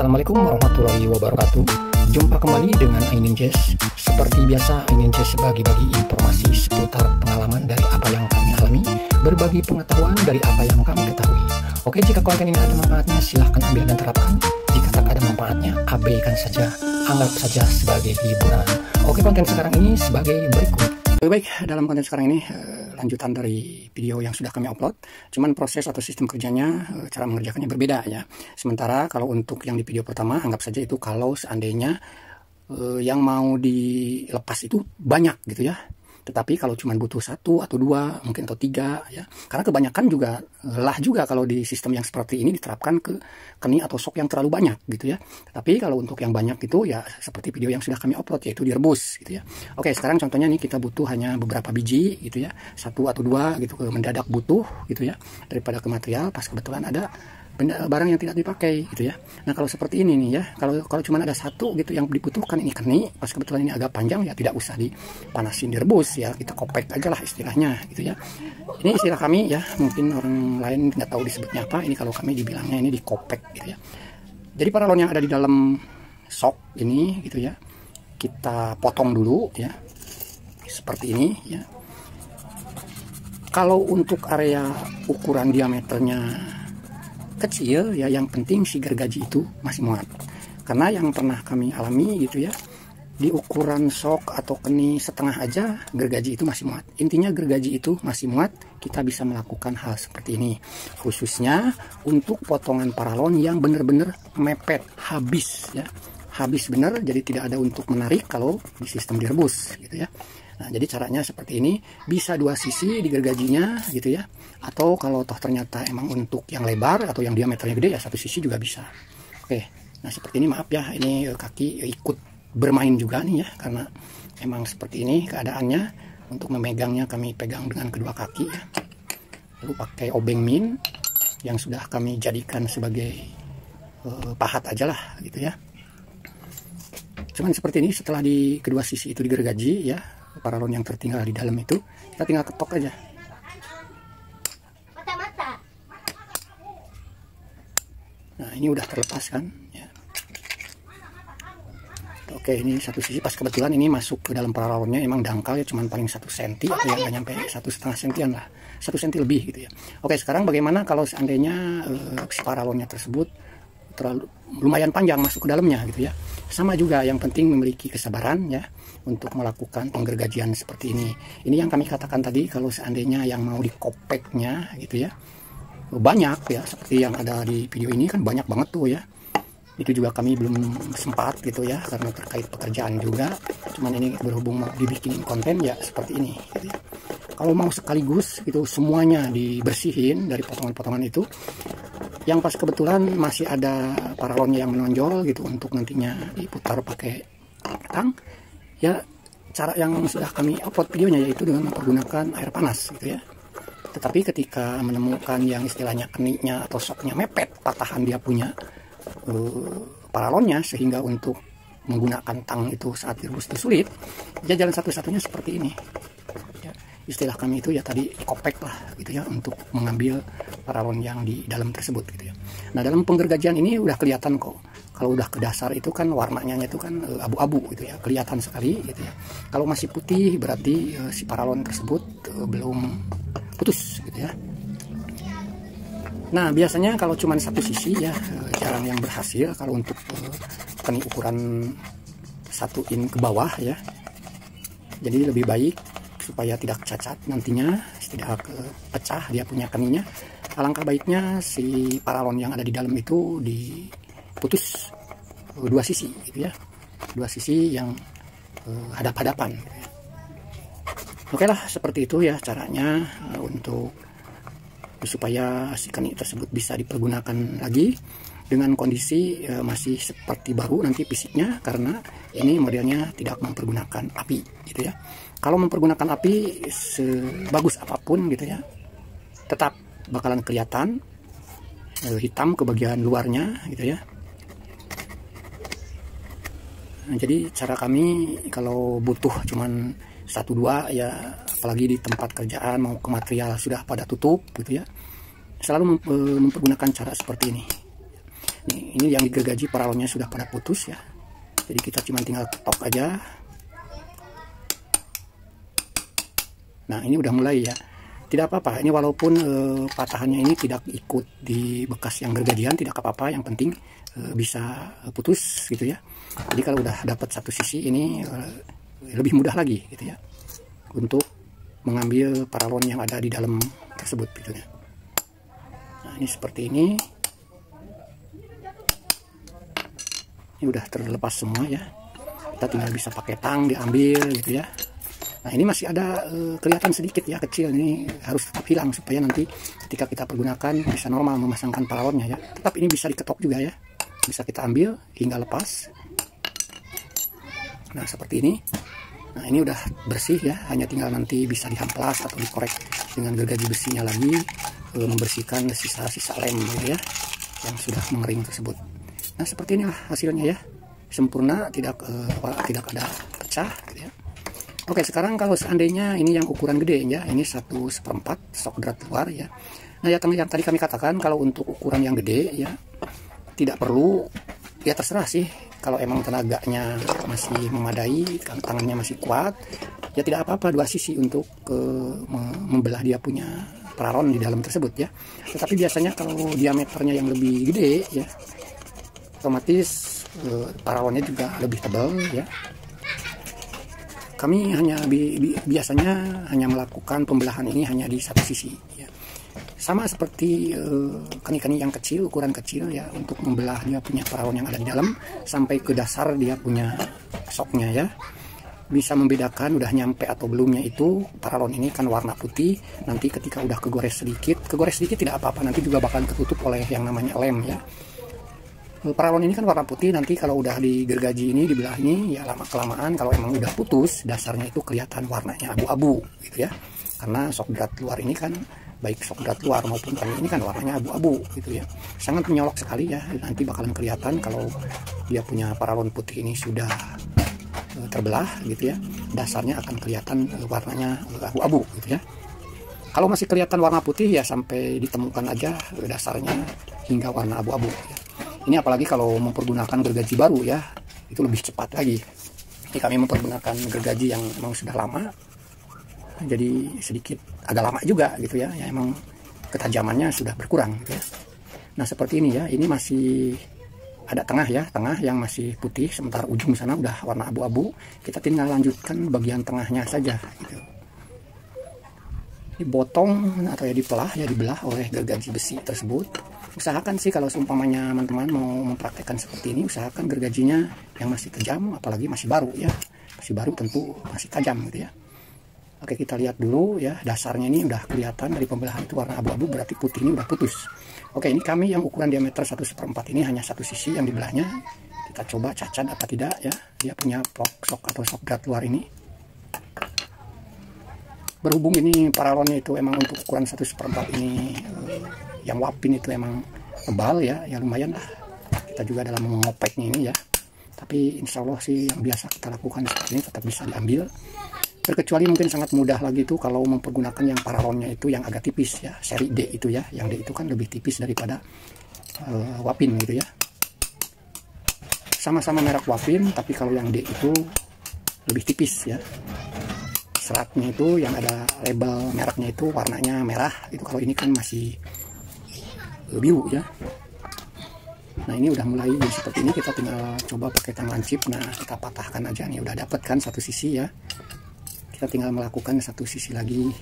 Assalamualaikum warahmatullahi wabarakatuh. Jumpa kembali dengan Aininjaz. Seperti biasa, Aininjaz bagi-bagi informasi seputar pengalaman dari apa yang kami alami, berbagi pengetahuan dari apa yang kami ketahui. Oke, jika konten ini ada manfaatnya, silahkan ambil dan terapkan. Jika tak ada manfaatnya, abaikan saja, anggap saja sebagai hiburan. Oke, konten sekarang ini sebagai berikut. Baik, dalam konten sekarang ini lanjutan dari video yang sudah kami upload, cuman proses atau sistem kerjanya, cara mengerjakannya berbeda ya. Sementara kalau untuk yang di video pertama, anggap saja itu kalau seandainya yang mau dilepas itu banyak gitu ya. Tetapi kalau cuma butuh 1 atau 2, mungkin atau 3 ya. Karena kebanyakan juga lelah juga kalau di sistem yang seperti ini diterapkan ke keni atau sok yang terlalu banyak gitu ya. Tapi kalau untuk yang banyak itu ya seperti video yang sudah kami upload, yaitu direbus gitu ya. Oke, sekarang contohnya nih kita butuh hanya beberapa biji gitu ya. 1 atau 2 gitu, mendadak butuh gitu ya. Daripada ke material pas kebetulan ada barang yang tidak dipakai gitu ya. Nah, kalau seperti ini nih ya, kalau cuma ada 1 gitu yang dibutuhkan, ini keni, pas kebetulan ini agak panjang ya, tidak usah dipanasin direbus ya, kita kopek aja lah istilahnya gitu ya. Ini istilah kami ya, mungkin orang lain nggak tahu disebutnya apa, ini kalau kami dibilangnya ini dikopek gitu ya. Jadi paralon yang ada di dalam sok ini gitu ya, kita potong dulu ya, seperti ini ya. Kalau untuk area ukuran diameternya kecil ya, yang penting si gergaji itu masih muat. Karena yang pernah kami alami gitu ya, di ukuran sok atau keni setengah aja gergaji itu masih muat. Intinya gergaji itu masih muat, kita bisa melakukan hal seperti ini. Khususnya untuk potongan paralon yang benar-benar mepet, habis ya. Habis benar, jadi tidak ada untuk menarik kalau di sistem direbus gitu ya. Nah, jadi caranya seperti ini, bisa 2 sisi di gergajinya gitu ya. Atau kalau toh ternyata emang untuk yang lebar atau yang diameternya gede ya 1 sisi juga bisa. Oke, nah seperti ini, maaf ya, ini kaki ikut bermain juga nih ya, karena emang seperti ini keadaannya. Untuk memegangnya kami pegang dengan kedua kaki ya. Lalu pakai obeng min yang sudah kami jadikan sebagai pahat aja lah gitu ya. Cuman seperti ini, setelah di kedua sisi itu digergaji ya, paralon yang tertinggal di dalam itu kita tinggal ketok aja. Nah, ini udah terlepas kan ya. Oke, ini 1 sisi, pas kebetulan ini masuk ke dalam paralonnya emang dangkal ya, cuman paling 1 cm atau yang nggak nyampe 1,5 cm lah, 1 cm lebih gitu ya. Oke, sekarang bagaimana kalau seandainya si paralonnya tersebut terlalu lumayan panjang masuk ke dalamnya gitu ya. Sama juga, yang penting memiliki kesabaran ya untuk melakukan penggergajian seperti ini. Ini yang kami katakan tadi, kalau seandainya yang mau dikopeknya gitu ya banyak ya, seperti yang ada di video ini kan banyak banget tuh ya. Itu juga kami belum sempat gitu ya, karena terkait pekerjaan juga. Cuman ini berhubung mau dibikin konten ya seperti ini gitu ya. Kalau mau sekaligus gitu semuanya dibersihin dari potongan-potongan itu, yang pas kebetulan masih ada paralonnya yang menonjol gitu untuk nantinya diputar pakai tang ya, cara yang sudah kami upload videonya yaitu dengan mempergunakan air panas gitu ya. Tetapi ketika menemukan yang istilahnya keninya atau soknya mepet, patahan dia punya paralonnya, sehingga untuk menggunakan tang itu saat direbus itu sulit, ya jalan satu-satunya seperti ini ya. Istilah kami itu ya tadi kopek lah gitu ya, untuk mengambil paralon yang di dalam tersebut gitu ya. Nah, dalam penggergajian ini udah kelihatan kok. Kalau udah ke dasar itu kan warnanya itu kan abu-abu gitu ya, kelihatan sekali gitu ya. Kalau masih putih berarti si paralon tersebut belum putus gitu ya. Nah, biasanya kalau cuma 1 sisi ya jarang yang berhasil kalau untuk keni ukuran 1 in ke bawah ya. Jadi lebih baik supaya tidak cacat nantinya, tidak pecah dia punya keninya, alangkah baiknya si paralon yang ada di dalam itu diputus 2 sisi gitu ya, 2 sisi yang hadap-hadapan gitu ya. Oke lah, seperti itu ya caranya untuk supaya si keni tersebut bisa dipergunakan lagi dengan kondisi masih seperti baru nanti fisiknya, karena ini modelnya tidak mempergunakan api gitu ya. Kalau mempergunakan api sebagus apapun gitu ya, tetap bakalan kelihatan hitam ke bagian luarnya gitu ya. Nah, jadi cara kami kalau butuh cuman 1-2 ya, apalagi di tempat kerjaan mau ke material sudah pada tutup gitu ya, selalu mempergunakan cara seperti ini. Ini yang digergaji paralonnya sudah pada putus ya. Jadi kita cuma tinggal ketok aja. Nah ini udah mulai ya. Tidak apa-apa, ini walaupun patahannya ini tidak ikut di bekas yang gergajian, tidak apa-apa, yang penting bisa putus gitu ya. Jadi kalau udah dapat satu sisi ini lebih mudah lagi gitu ya untuk mengambil paralon yang ada di dalam tersebut gitu ya. Nah ini seperti ini. Ini udah terlepas semua ya. Kita tinggal bisa pakai tang diambil gitu ya. Nah ini masih ada kelihatan sedikit ya, kecil, ini harus tetap hilang supaya nanti ketika kita pergunakan bisa normal memasangkan paralonnya ya. Tetap ini bisa diketok juga ya, bisa kita ambil hingga lepas. Nah seperti ini. Nah ini udah bersih ya, hanya tinggal nanti bisa dihamplas atau dikorek dengan gergaji besinya lagi, membersihkan sisa-sisa lem gitu ya yang sudah mengering tersebut. Nah seperti inilah hasilnya ya, sempurna, tidak ada pecah gitu ya. Oke, sekarang kalau seandainya ini yang ukuran gede ya, ini 1/4 sok drat luar ya. Nah yang tadi kami katakan, kalau untuk ukuran yang gede ya tidak perlu, ya terserah sih. Kalau emang tenaganya masih memadai, tangannya masih kuat, ya tidak apa-apa dua sisi untuk membelah dia punya paralon di dalam tersebut ya. Tetapi biasanya kalau diameternya yang lebih gede ya, otomatis paralonnya juga lebih tebal ya. Kami biasanya hanya melakukan pembelahan ini hanya di satu sisi ya. Sama seperti kani-kani yang kecil, ukuran kecil ya, untuk membelah dia punya paralon yang ada di dalam sampai ke dasar dia punya soknya ya. Bisa membedakan udah nyampe atau belumnya itu. Paralon ini kan warna putih, nanti ketika udah kegores sedikit tidak apa-apa, nanti juga bakal ketutup oleh yang namanya lem ya. Paralon ini kan warna putih, nanti kalau udah digergaji ini, dibelah ini, ya lama kelamaan kalau emang udah putus, dasarnya itu kelihatan warnanya abu-abu gitu ya. Karena sok drat luar ini kan, baik sok drat luar maupun kami ini kan warnanya abu-abu gitu ya. Sangat menyolok sekali ya, nanti bakalan kelihatan kalau dia punya paralon putih ini sudah terbelah gitu ya. Dasarnya akan kelihatan warnanya abu-abu gitu ya. Kalau masih kelihatan warna putih ya sampai ditemukan aja dasarnya hingga warna abu-abu ya. Ini apalagi kalau mempergunakan gergaji baru ya, itu lebih cepat lagi. Ini kami mempergunakan gergaji yang memang sudah lama, jadi sedikit agak lama juga gitu ya, ya emang ketajamannya sudah berkurang gitu ya. Nah seperti ini ya, ini masih ada tengah ya, tengah yang masih putih, sementara ujung sana udah warna abu-abu. Kita tinggal lanjutkan bagian tengahnya saja gitu. Dipotong atau ya dibelah oleh gergaji besi tersebut. Usahakan sih kalau seumpamanya teman-teman mau mempraktekkan seperti ini, usahakan gergajinya yang masih tajam, apalagi masih baru ya. Masih baru tentu masih tajam gitu ya. Oke, kita lihat dulu ya, dasarnya ini udah kelihatan dari pembelahan itu warna abu-abu, berarti putih ini udah putus. Oke, ini kami yang ukuran diameter 1/4 ini hanya satu sisi yang dibelahnya. Kita coba cacat apa tidak ya, dia punya sok atau sok drat luar ini. Berhubung ini paralonnya itu emang untuk ukuran 1/4 ini, yang wapin itu emang tebal ya, ya lumayan lah. Kita juga dalam mengopeknya ini ya. Tapi insya Allah sih yang biasa kita lakukan seperti ini tetap bisa diambil. Terkecuali mungkin sangat mudah lagi itu kalau mempergunakan yang paralonnya itu yang agak tipis ya, seri D itu ya. Yang D itu kan lebih tipis daripada wapin gitu ya. Sama-sama merek wapin, tapi kalau yang D itu lebih tipis ya. Seratnya itu yang ada label mereknya itu warnanya merah itu, kalau ini kan masih biru ya. Nah ini udah mulai seperti ini, kita tinggal coba pakai tangan chip. Nah kita patahkan aja nih, udah dapet kan satu sisi ya, kita tinggal melakukan satu sisi lagi.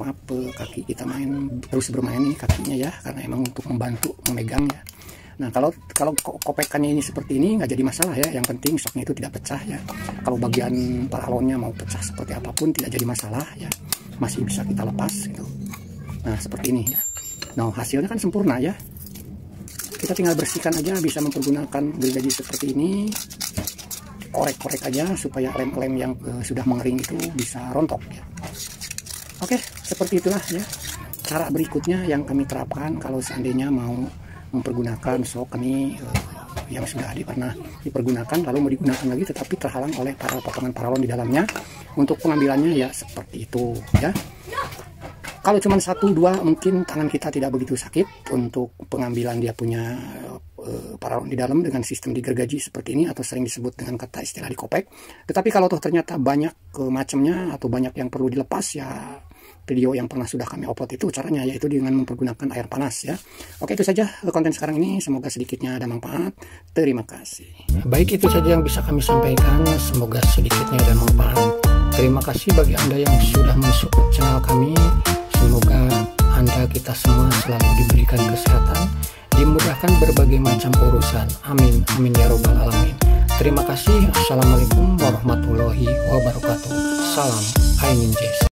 Maaf kaki kita terus bermain ini kakinya ya, karena emang untuk membantu memegang ya. Nah kalau kopekannya ini seperti ini nggak jadi masalah ya, yang penting soknya itu tidak pecah ya. Kalau bagian paralonnya mau pecah seperti apapun tidak jadi masalah ya, masih bisa kita lepas gitu. Nah seperti ini ya. Nah hasilnya kan sempurna ya. Kita tinggal bersihkan aja, bisa mempergunakan gergaji seperti ini. Korek-korek aja supaya lem-lem yang sudah mengering itu bisa rontok ya. Oke, seperti itulah ya cara berikutnya yang kami terapkan kalau seandainya mau mempergunakan sok ini yang sudah pernah dipergunakan lalu mau digunakan lagi tetapi terhalang oleh para potongan paralon di dalamnya. Untuk pengambilannya ya seperti itu ya. Kalau cuma 1-2 mungkin tangan kita tidak begitu sakit untuk pengambilan dia punya paralon di dalam dengan sistem digergaji seperti ini, atau sering disebut dengan kata istilah dikopek. Tetapi kalau toh ternyata banyak macamnya atau banyak yang perlu dilepas, ya video yang pernah sudah kami upload itu caranya, yaitu dengan mempergunakan air panas ya. Oke, itu saja konten sekarang ini, semoga sedikitnya ada manfaat. Terima kasih. Baik, itu saja yang bisa kami sampaikan, semoga sedikitnya ada manfaat. Terima kasih bagi Anda yang sudah mensupport channel kami. Semoga Anda, kita semua selalu diberikan kesehatan, dimudahkan berbagai macam urusan. Amin, amin ya robbal alamin. Terima kasih. Assalamualaikum warahmatullahi wabarakatuh. Salam Ainin Jess.